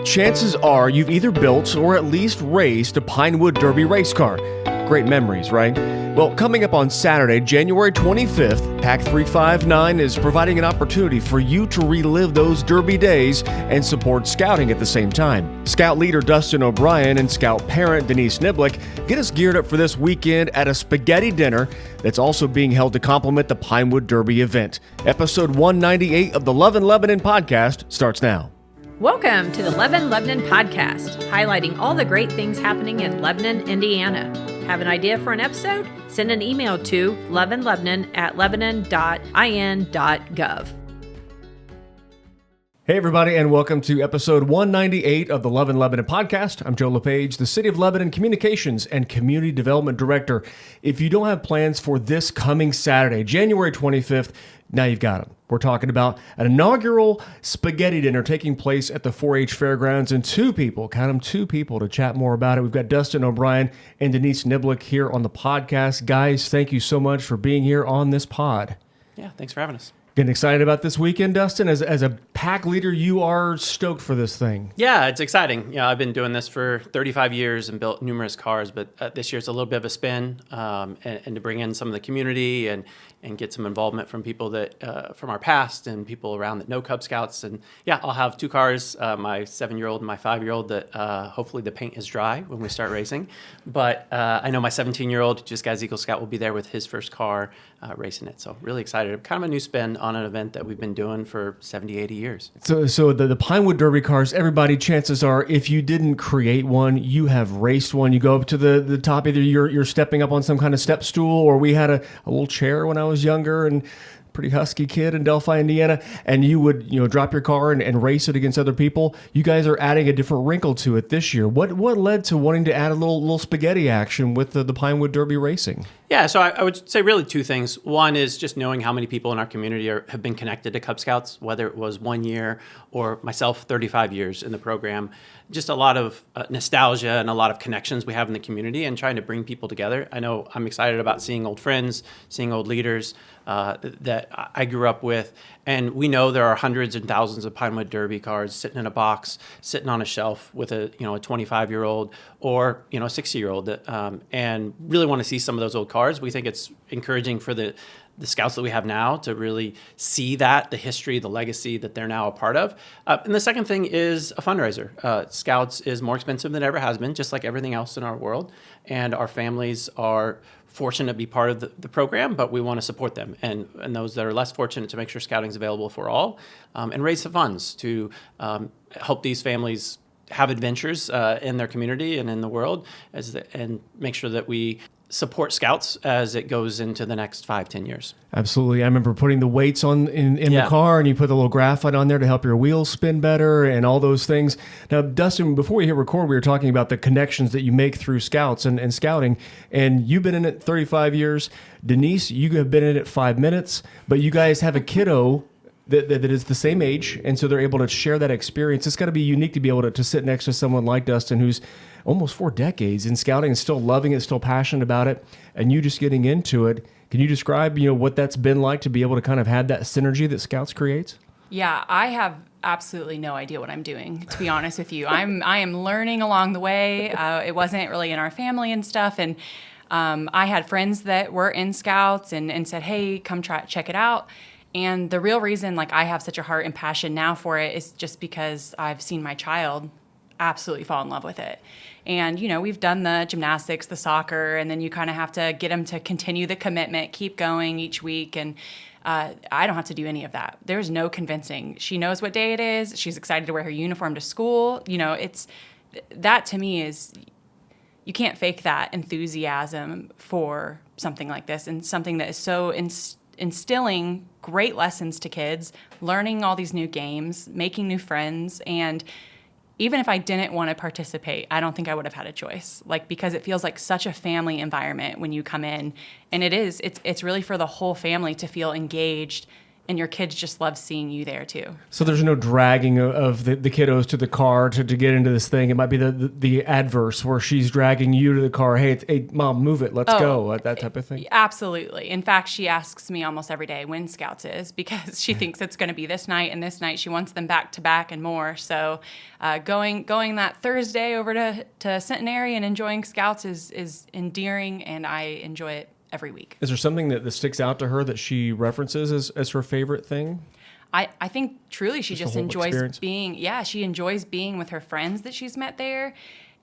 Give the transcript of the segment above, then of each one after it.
Chances are you've either built or at least raced a Pinewood Derby race car. Great memories, right? Well, coming up on Saturday, January 25th, PAC 359 is providing an opportunity for you to relive those Derby days and support scouting at the same time. Scout leader Dustin O'Brien and Scout parent Denise Niblick get us geared up for this weekend at a spaghetti dinner that's also being held to complement the Pinewood Derby event. Episode 198 of the Love in Lebanon podcast starts now. Welcome to the Love in Lebanon podcast, highlighting all the great things happening in Lebanon, Indiana. Have an idea for an episode? Send an email to loveinlebanon@lebanon.in.gov. Hey everybody, and welcome to episode 198 of the Love in Lebanon podcast. I'm Joe LePage, the City of Lebanon Communications and Community Development Director. If you don't have plans for this coming Saturday, January 25th, now you've got them. We're talking about an inaugural spaghetti dinner taking place at the 4-H Fairgrounds, and two people to chat more about it. We've got Dustin O'Brien and Denise Niblick here on the podcast. Guys, thank you so much for being here on this pod. Yeah, thanks for having us. Getting excited about this weekend, Dustin? As a PAC leader, you are stoked for this thing. Yeah, it's exciting. I've been doing this for 35 years and built numerous cars, but this year's a little bit of a spin, and to bring in some of the community and get some involvement from people that from our past and people around that know Cub Scouts. And yeah, I'll have two cars, my 7-year-old and my 5-year-old, that hopefully the paint is dry when we start racing. But I know my 17-year-old, who just got his Eagle Scout, will be there with his first car racing it. So really excited. Kind of a new spin on an event that we've been doing for 70, 80 years. So the Pinewood Derby cars, everybody, chances are, if you didn't create one, you have raced one. You go up to the top, either you're stepping up on some kind of step stool, or we had a little chair when I was younger and pretty husky kid in Delphi, Indiana, and you would drop your car and race it against other people. You guys are adding a different wrinkle to it this year. What led to wanting to add a little spaghetti action with the Pinewood Derby racing? Yeah, so I would say really two things. One is just knowing how many people in our community have been connected to Cub Scouts, whether it was 1 year or myself, 35 years in the program. Just a lot of nostalgia and a lot of connections we have in the community and trying to bring people together. I know I'm excited about seeing old friends, seeing old leaders that I grew up with. And we know there are hundreds and thousands of Pinewood Derby cars sitting in a box, sitting on a shelf with a 25-year-old or a 60-year-old, and really want to see some of those old cars. We think it's encouraging for the scouts that we have now to really see the history, the legacy that they're now a part of. And the second thing is a fundraiser. Scouts is more expensive than it ever has been, just like everything else in our world. And our families are fortunate to be part of the program, but we want to support them. And those that are less fortunate, to make sure scouting is available for all, and raise the funds to help these families have adventures in their community and in the world, and make sure that we support Scouts as it goes into the next 5-10 years. Absolutely. I remember putting the weights on in the car, and you put the little graphite on there to help your wheels spin better and all those things. Now, Dustin, before we hit record, we were talking about the connections that you make through Scouts and scouting, and you've been in it 35 years. Denise, you have been in it 5 minutes, but you guys have a kiddo that is the same age, and so they're able to share that experience. It's got to be unique to be able to sit next to someone like Dustin, who's almost 4 decades in scouting and still loving it, still passionate about it, and you just getting into it. Can you describe, what that's been like to be able to kind of have that synergy that Scouts creates? Yeah, I have absolutely no idea what I'm doing, to be honest with you. I am learning along the way. It wasn't really in our family and stuff, and I had friends that were in Scouts and said, hey, come check it out. And the real reason I have such a heart and passion now for it is just because I've seen my child absolutely fall in love with it. And, we've done the gymnastics, the soccer, and then you kind of have to get them to continue the commitment, keep going each week. And I don't have to do any of that. There's no convincing. She knows what day it is. She's excited to wear her uniform to school. That to me is, you can't fake that enthusiasm for something like this, and something that is so instilling great lessons to kids, learning all these new games, making new friends. And even if I didn't want to participate, I don't think I would have had a choice, because it feels like such a family environment when you come in. And it's really for the whole family to feel engaged and your kids just love seeing you there too. So there's no dragging of the kiddos to the car to get into this thing. It might be the adverse where she's dragging you to the car. Hey, mom, move it. Let's go. That type of thing. Absolutely. In fact, she asks me almost every day when Scouts is, because she thinks it's going to be this night and this night. She wants them back to back and more. So going that Thursday over to Centenary and enjoying Scouts is endearing, and I enjoy it every week. Is there something that sticks out to her that she references as her favorite thing? I think truly she just enjoys experience? she enjoys being with her friends that she's met there.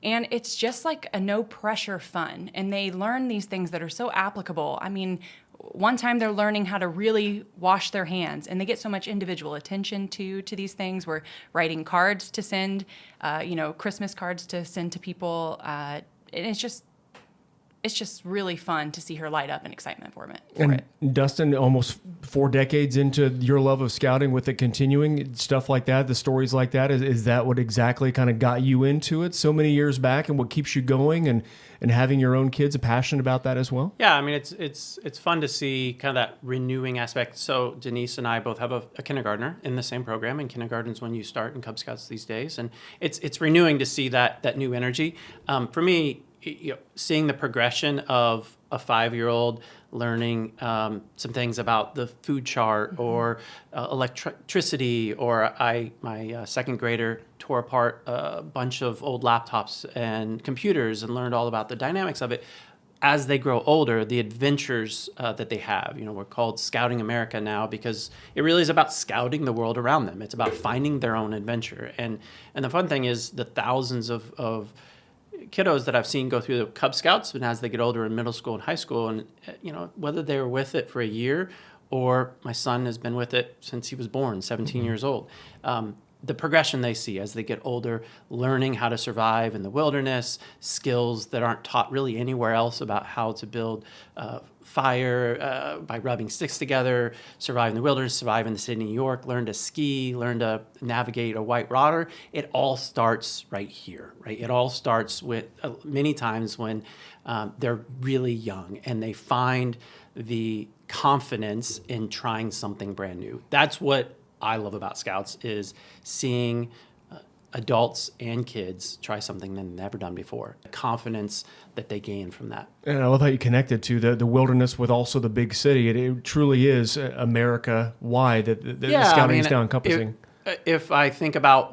And it's just like a no pressure fun. And they learn these things that are so applicable. I mean, one time they're learning how to really wash their hands, and they get so much individual attention to these things. We're writing cards to send, Christmas cards to send to people. And it's just really fun to see her light up in excitement for it. Dustin, almost 4 decades into your love of scouting, with it continuing, stuff like that, the stories like that, is that what exactly kind of got you into it so many years back, and what keeps you going and having your own kids passionate about that as well? Yeah, I mean, it's fun to see kind of that renewing aspect. So Denise and I both have a kindergartner in the same program, and kindergarten's when you start in Cub Scouts these days, and it's renewing to see that new energy. For me, seeing the progression of a 5-year-old learning some things about the food chart or electricity, or my second grader tore apart a bunch of old laptops and computers and learned all about the dynamics of it. As they grow older, the adventures that they have, we're called Scouting America now, because it really is about scouting the world around them. It's about finding their own adventure. And the fun thing is the thousands of kiddos that I've seen go through the Cub Scouts, and as they get older in middle school and high school, and whether they were with it for a year, or my son has been with it since he was born, 17 years old. The progression they see as they get older, learning how to survive in the wilderness, skills that aren't taught really anywhere else about how to build fire by rubbing sticks together, survive in the wilderness, survive in the city of New York, learn to ski, learn to navigate a white water. It all starts right here, right? It all starts with many times when they're really young and they find the confidence in trying something brand new. That's what I love about Scouts, is seeing adults and kids try something they've never done before. The confidence that they gain from that. And I love how you connected to the wilderness with also the big city. It truly is America-wide that the scouting is now encompassing. If I think about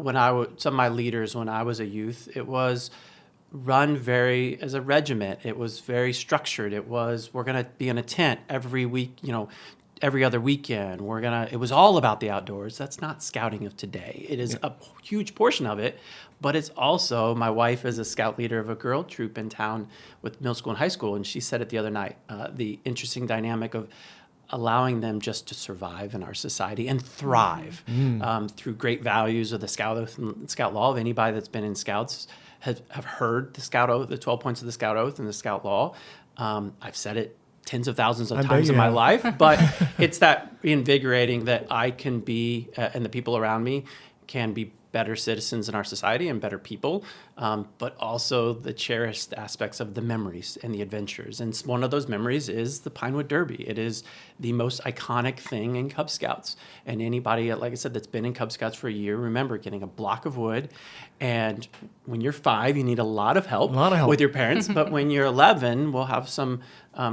some of my leaders when I was a youth, it was run as a regiment. It was very structured. It was, we're going to be in a tent every week, every other weekend. It was all about the outdoors. That's not scouting of today. It is a huge portion of it, but it's also, my wife is a scout leader of a girl troop in town with middle school and high school, and she said it the other night, the interesting dynamic of allowing them just to survive in our society and thrive through great values of the Scout Oath and Scout Law. Of anybody that's been in Scouts have heard the Scout Oath, the 12 points of the Scout Oath and the Scout Law. I've said it tens of thousands of times in my life, but it's that reinvigorating that I can be, and the people around me can be better citizens in our society and better people, but also the cherished aspects of the memories and the adventures. And one of those memories is the Pinewood Derby. It is the most iconic thing in Cub Scouts. And anybody, like I said, that's been in Cub Scouts for a year, remember getting a block of wood. And when you're 5, you need a lot of help with your parents. But when you're 11, we'll have some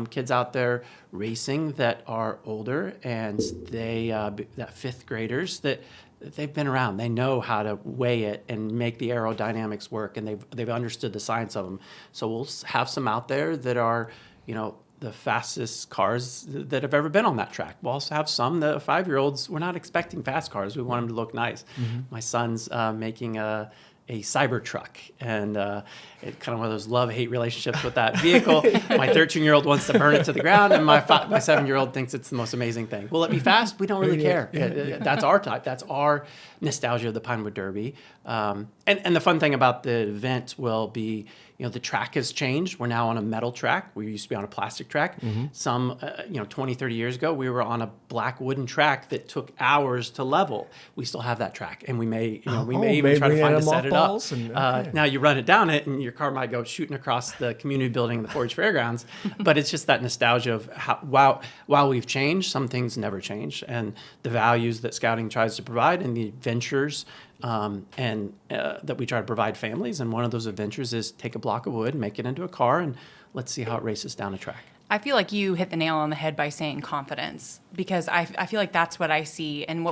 kids out there racing that are older, and they that 5th graders that they've been around. They know how to weigh it and make the aerodynamics work, and they've understood the science of them. So we'll have some out there that are, the fastest cars that have ever been on that track. We'll also have some, the 5-year-olds, we're not expecting fast cars. We want them to look nice. Mm-hmm. My son's making a Cybertruck, and it's kind of one of those love-hate relationships with that vehicle. My 13-year-old wants to burn it to the ground, and my 7-year-old thinks it's the most amazing thing. Will it be fast? We don't really care. That's our type. That's our nostalgia of the Pinewood Derby. And the fun thing about the event will be, the track has changed. We're now on a metal track. We used to be on a plastic track. Some, 20, 30 years ago, we were on a black wooden track that took hours to level. We still have that track, and we may even try to find a set it up. Now you run it down it, and your car might go shooting across the community building in the Forge Fairgrounds. But it's just that nostalgia of how, while we've changed, some things never change, and the values that scouting tries to provide and the adventures that we try to provide families. And one of those adventures is take a block of wood, make it into a car, and let's see how it races down a track. I feel like you hit the nail on the head by saying confidence, because I feel like that's what I see. And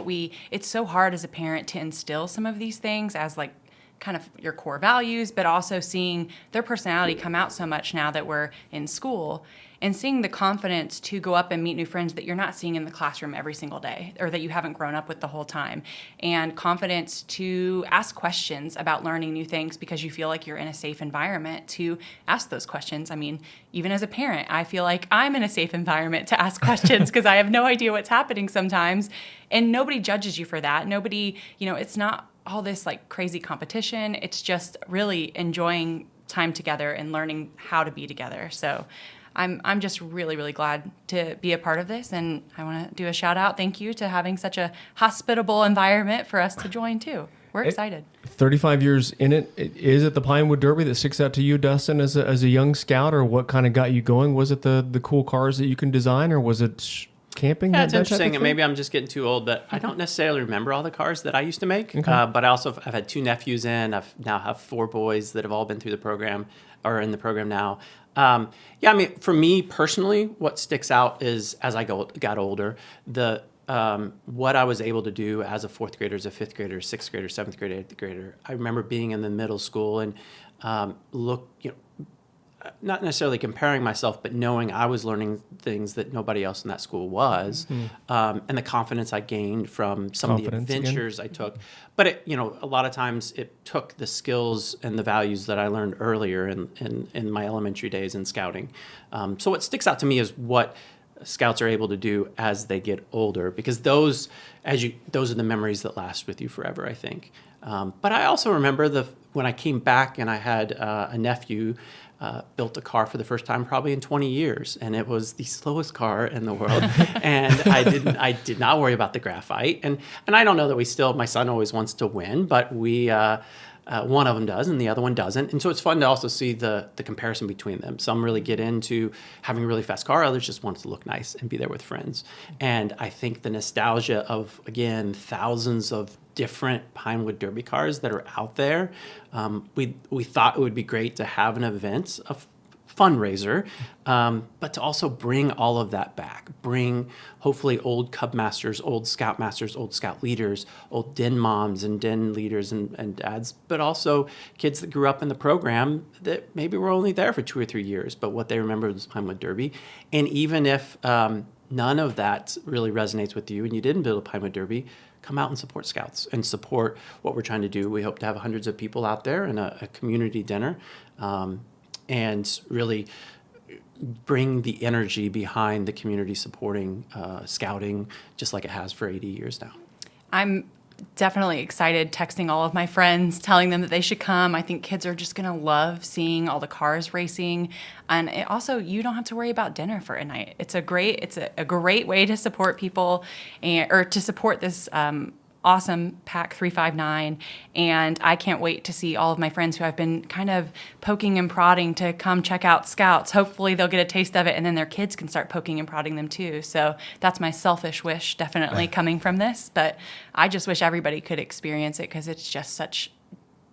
it's so hard as a parent to instill some of these things as like kind of your core values, but also seeing their personality come out so much now that we're in school, and seeing the confidence to go up and meet new friends that you're not seeing in the classroom every single day, or that you haven't grown up with the whole time, and confidence to ask questions about learning new things because you feel like you're in a safe environment to ask those questions. I mean, even as a parent, I feel like I'm in a safe environment to ask questions because I have no idea what's happening sometimes, and nobody judges you for that. Nobody, it's not all this like crazy competition. It's just really enjoying time together and learning how to be together. So I'm just really, really glad to be a part of this, and I want to do a shout out. Thank you to having such a hospitable environment for us to join too. We're excited. 35 years in it. Is it the Pinewood Derby that sticks out to you, Dustin, as a young scout, or what kind of got you going? Was it the cool cars that you can design, or was it camping? Yeah, it's interesting, and maybe I'm just getting too old, but I don't necessarily remember all the cars that I used to make. Okay. But I've had 2 nephews in. I've now have 4 boys that have all been through the program, or in the program now. For me personally, what sticks out is as I got older, what I was able to do as a 4th grader, as a 5th grader, 6th grader, 7th grader, 8th grader. I remember being in the middle school and not necessarily comparing myself, but knowing I was learning things that nobody else in that school was, and the confidence I gained from some of the adventures I took. But a lot of times it took the skills and the values that I learned earlier in my elementary days in scouting. So what sticks out to me is what scouts are able to do as they get older, because those are the memories that last with you forever, I think. But I also remember when I came back and I had a nephew. Built a car for the first time probably in 20 years, and it was the slowest car in the world. And I did not worry about the graphite, and I don't know that my son always wants to win, but one of them does and the other one doesn't. And so it's fun to also see the comparison between them. Some really get into having a really fast car, others just want it to look nice and be there with friends. And I think the nostalgia of, again, thousands of different Pinewood Derby cars that are out there. We thought it would be great to have an event, a fundraiser, but to also bring all of that back. Bring hopefully old Cub Masters, old Scout Masters, old Scout leaders, old Den moms and Den leaders and dads, but also kids that grew up in the program that maybe were only there for 2 or 3 years, but what they remember was Pinewood Derby. And even if none of that really resonates with you and you didn't build a Pinewood Derby, come out and support Scouts and support what we're trying to do. We hope to have hundreds of people out there in a community dinner, and really bring the energy behind the community supporting scouting, just like it has for 80 years now. I'm definitely excited, texting all of my friends, telling them that they should come. I think kids are just going to love seeing all the cars racing. And also, you don't have to worry about dinner for a night. It's a great way to support people or to support this awesome PAC 359. And I can't wait to see all of my friends who I've been kind of poking and prodding to come check out Scouts. Hopefully they'll get a taste of it, and then their kids can start poking and prodding them too. So that's my selfish wish, definitely coming from this. But I just wish everybody could experience it because it's just such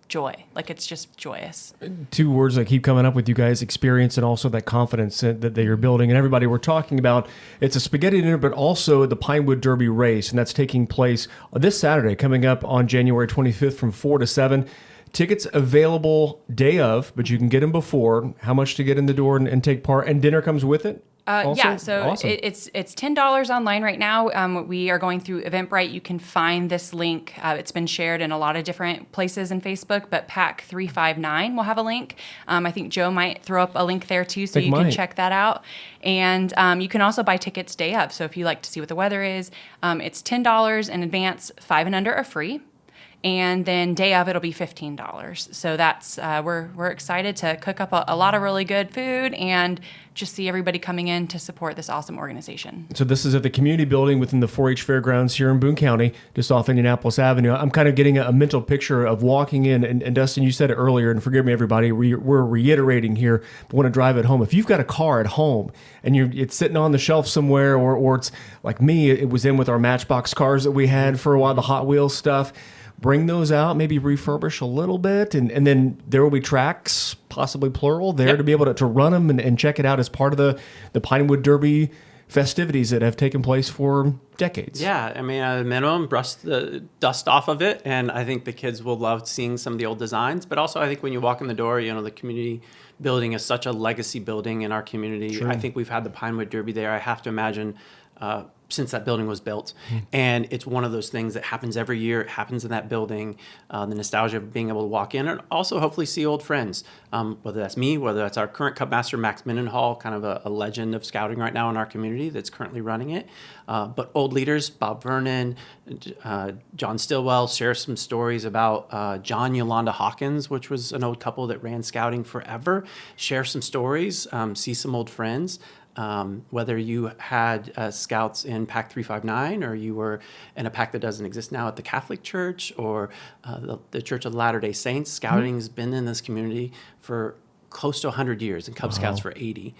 joy. Like, it's just joyous. 2 words that keep coming up with you guys: experience and also that confidence that you're building. And everybody, we're talking about, it's a spaghetti dinner, but also the Pinewood Derby race. And that's taking place this Saturday, coming up on January 25th from 4 to 7. Tickets available day of, but you can get them before. How much to get in the door and take part? And dinner comes with it? Yeah, so awesome. It's $10 online right now. We are going through Eventbrite. You can find this link. It's been shared in a lot of different places in Facebook, but PAC 359 will have a link. I think Joe might throw up a link there too, so you can check that out. And you can also buy tickets day of. So if you like to see what the weather is, it's $10 in advance. 5 and under are free. And then day of, it'll be $15. So that's we're excited to cook up a lot of really good food and just see everybody coming in to support this awesome organization. So this is at the community building within the 4-H Fairgrounds here in Boone County, just off Indianapolis Avenue. I'm kind of getting a mental picture of walking in, and Dustin, you said it earlier, and forgive me, everybody, we're reiterating here, but want to drive it home. If you've got a car at home and it's sitting on the shelf somewhere, or it's like me, it was in with our Matchbox cars that we had for a while, the Hot Wheels stuff. Bring those out, maybe refurbish a little bit, and then there will be tracks, possibly plural, there to be able to run them and check it out as part of the Pinewood Derby festivities that have taken place for decades. Yeah, I mean, at a minimum, brush the dust off of it, and I think the kids will love seeing some of the old designs. But also, I think when you walk in the door, the community building is such a legacy building in our community. Sure. I think we've had the Pinewood Derby there. I have to imagine since that building was built. And it's one of those things that happens every year. It happens in that building, the nostalgia of being able to walk in and also hopefully see old friends, whether that's me, whether that's our current Cub Master, Max Mendenhall, kind of a legend of scouting right now in our community that's currently running it. But old leaders, Bob Vernon, John Stillwell, share some stories about John Yolanda Hawkins, which was an old couple that ran scouting forever. Share some stories, see some old friends. Whether you had scouts in Pack 359 or you were in a pack that doesn't exist now at the Catholic Church or the Church of Latter-day Saints, scouting has been in this community for close to 100 years and Cub Scouts for 80.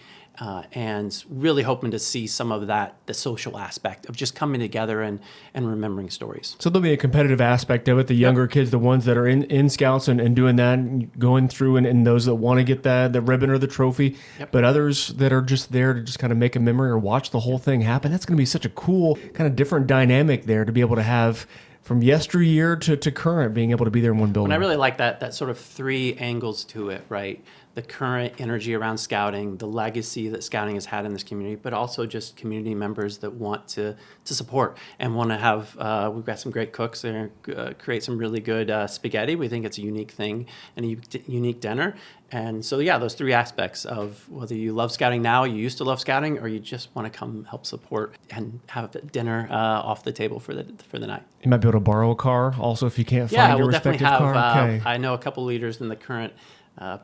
And really hoping to see some of that, the social aspect of just coming together and remembering stories. So there'll be a competitive aspect of it. The younger kids, the ones that are in Scouts and doing that, and going through and those that want to get the ribbon or the trophy, but others that are just there to just kind of make a memory or watch the whole thing happen. That's going to be such a cool kind of different dynamic there to be able to have from yesteryear to current, being able to be there in one building. And I really like that sort of three angles to it, right? The current energy around scouting, the legacy that scouting has had in this community, but also just community members that want to support and want to have, we've got some great cooks that create some really good spaghetti. We think it's a unique thing and a unique dinner. And so, yeah, those three aspects of whether you love scouting now, you used to love scouting, or you just want to come help support and have dinner off the table for the night. You might be able to borrow a car also if you can't find your respective car. Okay. I know a couple leaders in the current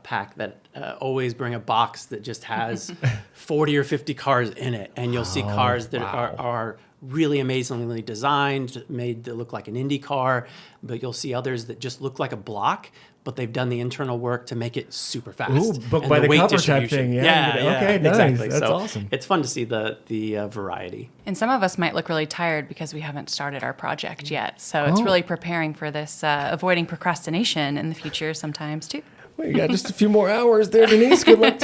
pack that always bring a box that just has 40 or 50 cars in it. And you'll see cars that are really amazingly designed, made to look like an Indy car, but you'll see others that just look like a block, but they've done the internal work to make it super fast. Ooh, book by the cover type thing. Yeah, okay, nice. Exactly. That's so awesome. It's fun to see the variety. And some of us might look really tired because we haven't started our project yet. So it's really preparing for this, avoiding procrastination in the future sometimes too. Well, you got just a few more hours there, Denise. Good luck.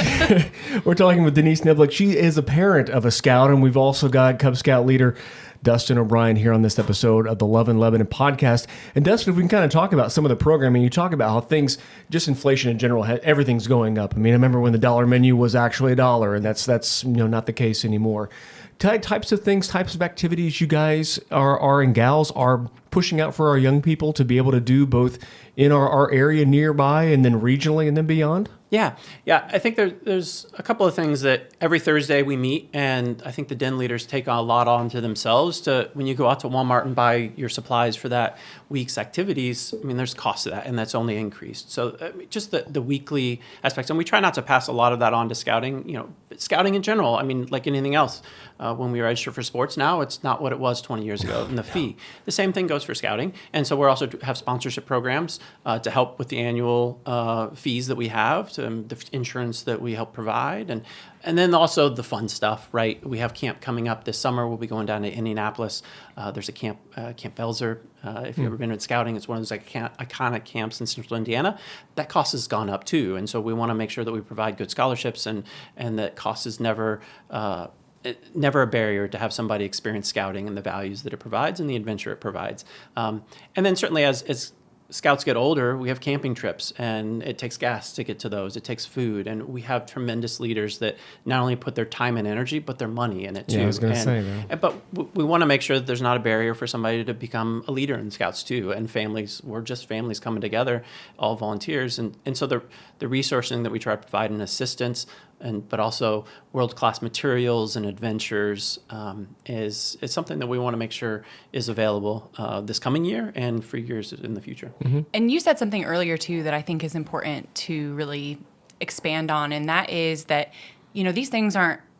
We're talking with Denise Niblick. She is a parent of a Scout, and we've also got Cub Scout leader Dustin O'Brien here on this episode of the Love in Lebanon podcast. And Dustin, if we can kind of talk about some of the programming, you talk about how things, just inflation in general, everything's going up. I mean, I remember when the dollar menu was actually $1, and that's not the case anymore. Types of things, types of activities you guys are and gals are pushing out for our young people to be able to do both in our area nearby and then regionally and then beyond? Yeah. I think there's a couple of things that every Thursday we meet, and I think the den leaders take a lot onto themselves to, when you go out to Walmart and buy your supplies for that week's activities, I mean, there's cost to that, and that's only increased. So just the weekly aspects, and we try not to pass a lot of that on to scouting, scouting in general. I mean, like anything else, when we register for sports now, it's not what it was 20 years ago in the fee. The same thing goes for scouting. And so we also have sponsorship programs to help with the annual fees that we have, to the insurance that we help provide, and then also the fun stuff, right? We have camp coming up this summer. We'll be going down to Indianapolis. There's a camp, Camp Belzer. If you've ever been in scouting, it's one of those iconic camps in central Indiana. That cost has gone up too, and so we want to make sure that we provide good scholarships and that cost is never a barrier to have somebody experience scouting and the values that it provides and the adventure it provides. And then certainly as Scouts get older, we have camping trips, and it takes gas to get to those. It takes food, and we have tremendous leaders that not only put their time and energy, but their money in it too. Yeah, I was going to say that. But we want to make sure that there's not a barrier for somebody to become a leader in Scouts too. And families, we're just families coming together, all volunteers, and so the resourcing that we try to provide and assistance but also world-class materials and adventures is something that we want to make sure is available this coming year and for years in the future. Mm-hmm. And you said something earlier too that I think is important to really expand on, and that is that,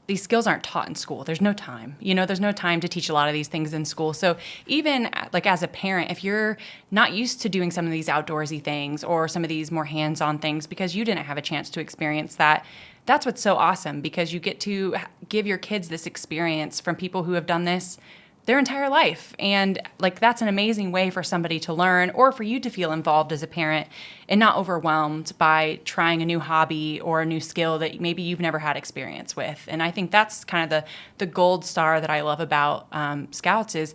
these skills aren't taught in school. There's no time. There's no time to teach a lot of these things in school. So even like as a parent, if you're not used to doing some of these outdoorsy things or some of these more hands-on things because you didn't have a chance to experience that, that's what's so awesome, because you get to give your kids this experience from people who have done this their entire life. And like, that's an amazing way for somebody to learn, or for you to feel involved as a parent and not overwhelmed by trying a new hobby or a new skill that maybe you've never had experience with. And I think that's kind of the gold star that I love about Scouts is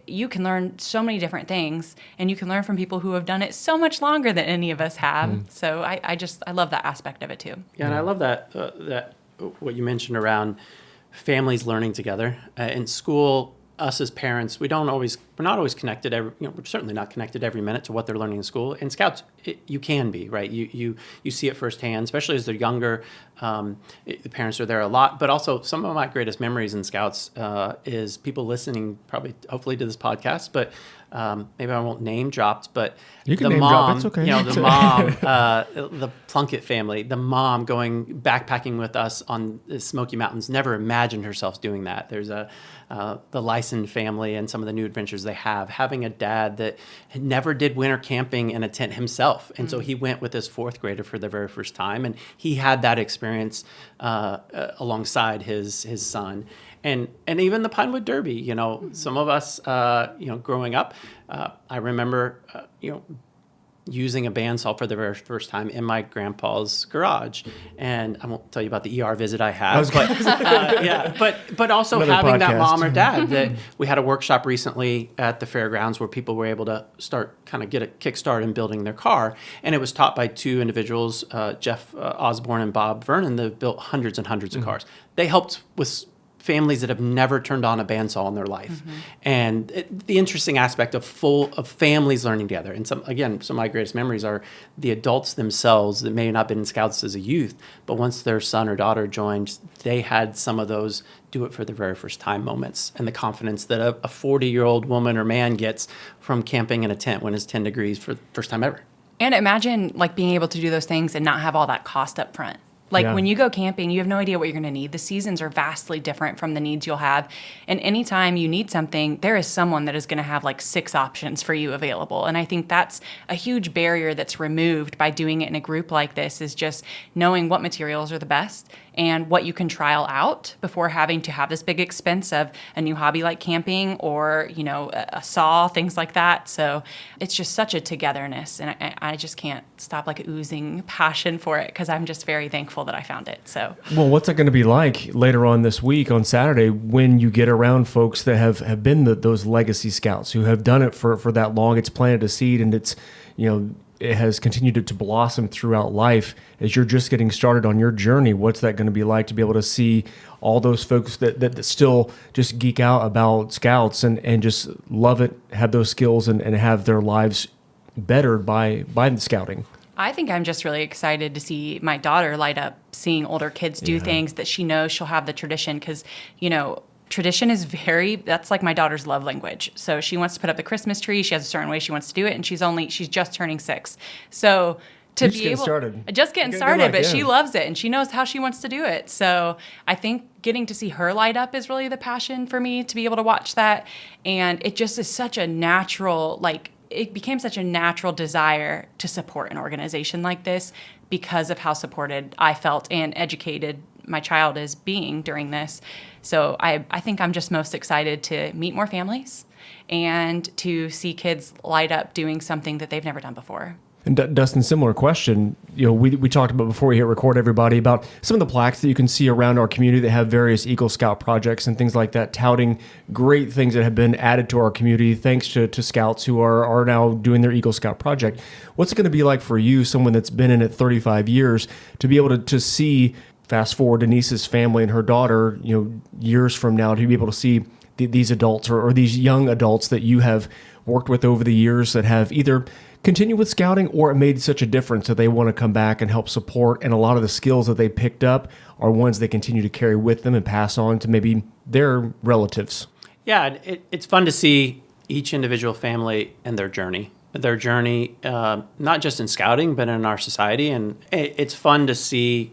you can learn so many different things, and you can learn from people who have done it so much longer than any of us have. So I love that aspect of it too. Yeah, and I love that what you mentioned around families learning together. In school, us as parents, we're not always connected. We're certainly not connected every minute to what they're learning in school. In Scouts, you can be, right? You see it firsthand, especially as they're younger. The parents are there a lot, but also some of my greatest memories in Scouts is people listening, hopefully to this podcast, but maybe I won't name drop, but you can the name mom, drop, it's okay. the mom, the Plunkett family, the mom going backpacking with us on the Smoky Mountains, never imagined herself doing that. There's the Lyson family and some of the new adventures they have, having a dad that never did winter camping in a tent himself. And so he went with his fourth grader for the very first time, and he had that experience alongside his son. And even the Pinewood Derby, some of us, growing up, I remember, using a bandsaw for the very first time in my grandpa's garage. And I won't tell you about the ER visit I had, but also Another having that podcast. mom or dad that we had a workshop recently at the fairgrounds where people were able to get a kickstart in building their car. And it was taught by two individuals, Jeff Osborne and Bob Vernon, that built hundreds and hundreds of cars. They helped with families that have never turned on a bandsaw in their life. And the interesting aspect of families learning together. And some of my greatest memories are the adults themselves that may not have been in Scouts as a youth, but once their son or daughter joined, they had some of those do it for the very first time moments, and the confidence that a 40-year-old woman or man gets from camping in a tent when it's 10 degrees for the first time ever. And imagine like being able to do those things and not have all that cost up front. Like when you go camping, you have no idea what you're going to need. The seasons are vastly different from the needs you'll have. And anytime you need something, there is someone that is going to have like 6 options for you available. And I think that's a huge barrier that's removed by doing it in a group like this, is just knowing what materials are the best and what you can trial out before having to have this big expense of a new hobby like camping or, a saw, things like that. So it's just such a togetherness. And I just can't stop like oozing passion for it, because I'm just very thankful that I found it. So, well, what's that going to be like later on this week on Saturday when you get around folks that have been those legacy Scouts who have done it for that long? It's planted a seed, and it's, it has continued to blossom throughout life. As you're just getting started on your journey, what's that going to be like to be able to see all those folks that still just geek out about Scouts and just love it, have those skills and have their lives bettered by the scouting? I think I'm just really excited to see my daughter light up seeing older kids do things that she knows she'll have the tradition, because, tradition is that's like my daughter's love language. So she wants to put up the Christmas tree. She has a certain way she wants to do it, and she's just turning 6. So to be able, just getting started, but she loves it and she knows how she wants to do it. So I think getting to see her light up is really the passion for me, to be able to watch that. And it just is such a natural, it became such a natural desire to support an organization like this because of how supported I felt and educated my child is being during this. So I think I'm just most excited to meet more families and to see kids light up doing something that they've never done before. And Dustin, similar question. We talked about before we hit record, everybody, about some of the plaques that you can see around our community that have various Eagle Scout projects and things like that, touting great things that have been added to our community thanks to Scouts who are now doing their Eagle Scout project. What's it going to be like for you, someone that's been in it 35 years, to be able to see, fast forward, Denise's family and her daughter, years from now, to be able to see these adults or these young adults that you have worked with over the years that have either continue with scouting, or it made such a difference that they want to come back and help support, and a lot of the skills that they picked up are ones they continue to carry with them and pass on to maybe their relatives? Yeah, it's fun to see each individual family and their journey. Not just in scouting, but in our society. And it's fun to see,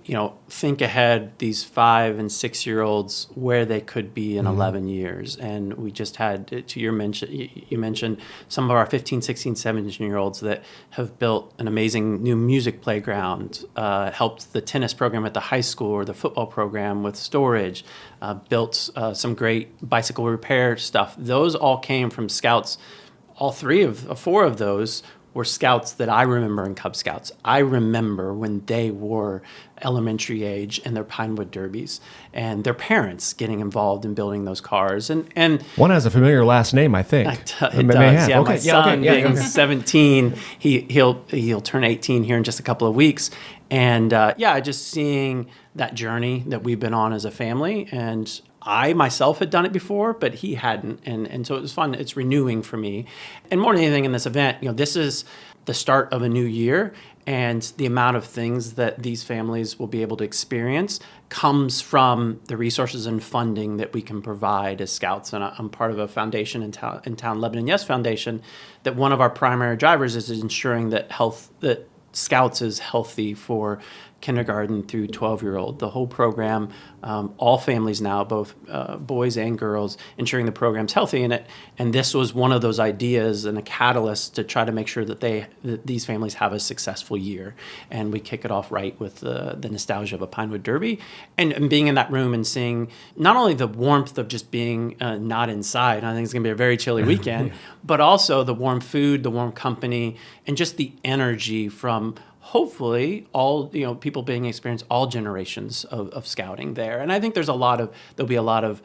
think ahead these 5 and 6 year olds where they could be in 11 years. And we just had, you mentioned some of our 15, 16, 17 year olds that have built an amazing new music playground, helped the tennis program at the high school or the football program with storage, built some great bicycle repair stuff. Those all came from scouts. All 4 of those were scouts that I remember in Cub Scouts. I remember when they were elementary age in their Pinewood Derbies and their parents getting involved in building those cars. And one has a familiar last name, I think. It does. Yeah, my son being 17, he'll turn 18 here in just a couple of weeks. And just seeing that journey that we've been on as a family. And I myself had done it before, but he hadn't. And so it was fun. It's renewing for me. And more than anything in this event, this is the start of a new year. And the amount of things that these families will be able to experience comes from the resources and funding that we can provide as scouts. And I'm part of a foundation in town, Lebanon Yes Foundation, that one of our primary drivers is ensuring that Scouts is healthy for kindergarten through 12-year-old. The whole program, all families now, both boys and girls, ensuring the program's healthy in it. And this was one of those ideas and a catalyst to try to make sure that these families have a successful year. And we kick it off right with the nostalgia of a Pinewood Derby and being in that room and seeing not only the warmth of just being not inside. I think it's going to be a very chilly weekend, but also the warm food, the warm company, and just the energy from hopefully all people being experienced all generations of scouting there. And I think there'll be a lot of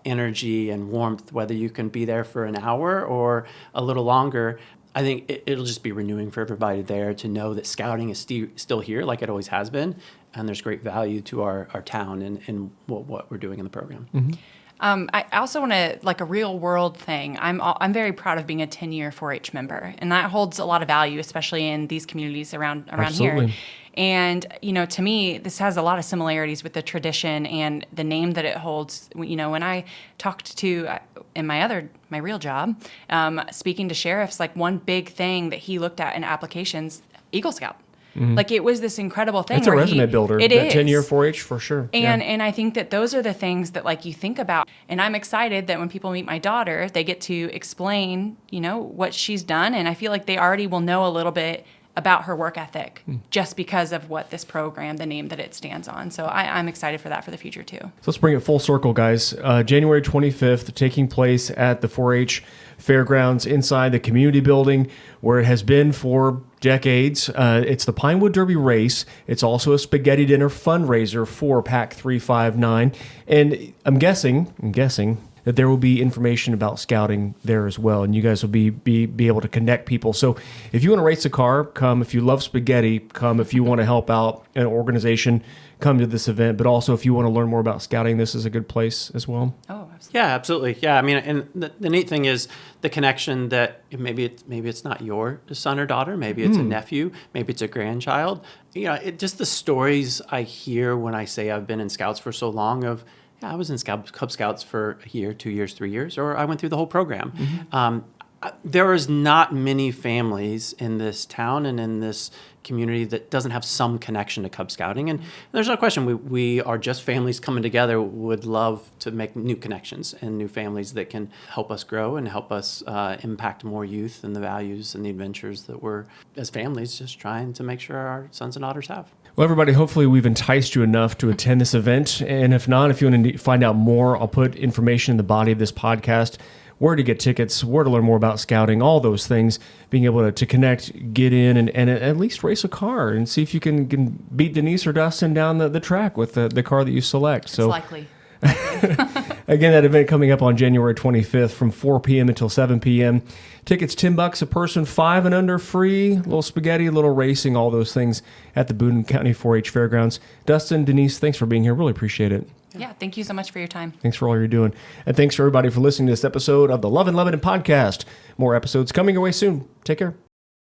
energy and warmth, whether you can be there for an hour or a little longer. I think it'll just be renewing for everybody there to know that scouting is still here like it always has been, and there's great value to our town and what we're doing in the program. Mm-hmm. I also want to, like a real world thing, I'm very proud of being a 10-year 4-H member, and that holds a lot of value, especially in these communities around Absolutely. here. And, to me, this has a lot of similarities with the tradition and the name that it holds. When I talked to, in my real job, speaking to sheriffs, like one big thing that he looked at in applications, Eagle Scout. Mm-hmm. Like it was this incredible thing. It's a resume builder. It is 10-year 4-H for sure. And I think that those are the things that like you think about. And I'm excited that when people meet my daughter, they get to explain, what she's done. And I feel like they already will know a little bit about her work ethic just because of what this program, the name that it stands on. So I'm excited for that for the future too. So let's bring it full circle, guys. January 25th, taking place at the 4-H Fairgrounds inside the community building where it has been for decades. It's the Pinewood Derby race. It's also a spaghetti dinner fundraiser for PAC 359. And I'm guessing that there will be information about scouting there as well, and you guys will be able to connect people. So if you want to race a car, come. If you love spaghetti, come. If you want to help out an organization, come to this event. But also if you want to learn more about scouting, this is a good place as well. Oh, absolutely. Yeah, absolutely. Yeah, I mean, and the neat thing is the connection that maybe it's not your son or daughter, maybe it's a nephew, maybe it's a grandchild. Just the stories I hear when I say I've been in Scouts for so long of, I was in Cub Scouts for a year, 2 years, 3 years, or I went through the whole program. Mm-hmm. There is not many families in this town and in this community that doesn't have some connection to Cub Scouting. And there's no question, we are just families coming together, would love to make new connections and new families that can help us grow and help us impact more youth and the values and the adventures that we're, as families, just trying to make sure our sons and daughters have. Well, everybody, hopefully we've enticed you enough to attend this event. And if not, if you want to find out more, I'll put information in the body of this podcast, where to get tickets, where to learn more about scouting, all those things, being able to connect, get in, and at least race a car and see if you can beat Denise or Dustin down the track with the car that you select. It's likely. Again, that event coming up on January 25th from 4 p.m. until 7 p.m. Tickets $10 a person, 5 and under free. A little spaghetti, a little racing, all those things at the Boone County 4-H Fairgrounds. Dustin, Denise, thanks for being here. Really appreciate it. Yeah, thank you so much for your time. Thanks for all you're doing. And thanks for everybody for listening to this episode of the Love in Lebanon podcast. More episodes coming your way soon. Take care.